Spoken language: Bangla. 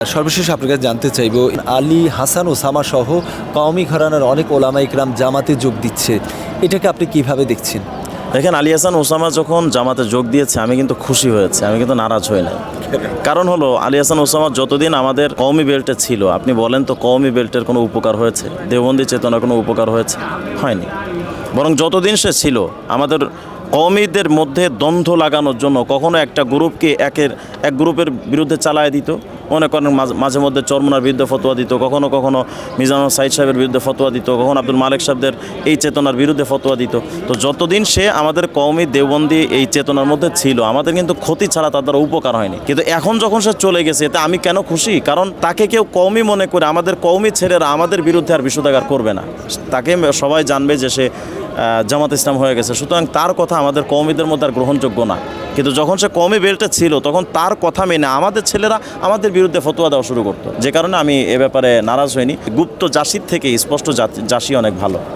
সর্বশেষ আপনার কাছে জানতে চাইব, আলী হাসান ওসামা সহ কওমি ঘরানার অনেক ওলামা ইকরাম জামাতে যোগ দিচ্ছে, এটাকে আপনি কিভাবে দেখছেন? দেখেন, আলী হাসান ওসামা যখন জামাতে যোগ দিয়েছে আমি কিন্তু খুশি হয়েছে, আমি কিন্তু নারাজ হই নাই। কারণ হলো, আলী হাসান ওসামা যতদিন আমাদের কওমি বেল্টে ছিল, আপনি বলেন তো কওমি বেল্টের কোনো উপকার হয়েছে? দেওবন্দি চেতনার কোনো উপকার হয়েছে? হয়নি। বরং যতদিন সে ছিল, আমাদের কওমিদের মধ্যে দ্বন্দ্ব লাগানোর জন্য কখনো একটা গ্রুপকে এক গ্রুপের বিরুদ্ধে চালায় দিত, মনে করেন মাঝে মধ্যে চরমনার বিরুদ্ধে ফতোয়া দিত, কখনো কখনো মিজানুর সাইদ সাহেবের বিরুদ্ধে ফতোয়া দিত, কখনো আব্দুল মালিক সাহেবদের এই চেতনার বিরুদ্ধে ফতোয়া দিত। তো যতদিন সে আমাদের কওমি দেওবন্দি এই চেতনার মধ্যে ছিল, আমাদের কিন্তু ক্ষতি ছাড়া তার দ্বারা উপকার হয়নি। কিন্তু এখন যখন সে চলে গেছে, এতে আমি কেন খুশি? কারণ তাকে কেউ কওমি মনে করে আমাদের কওমি ছেলেরা আমাদের বিরুদ্ধে আর বিষোদাগার করবে না। তাকে সবাই জানবে যে সে জামাত ইসলাম হয়ে গেছে, সুতরাং তার কথা আমাদের কওমিদের মধ্যে আর গ্রহণযোগ্য না। কিন্তু যখন সে কওমি বেল্টে ছিল, তখন তার কথা মেনে আমাদের ছেলেরা আমাদের বিরুদ্ধে ফতোয়া দেওয়া শুরু করতো, যে কারণে আমি এ ব্যাপারে নারাজ হইনি। গুপ্ত জাসির থেকে স্পষ্ট জাসি অনেক ভালো।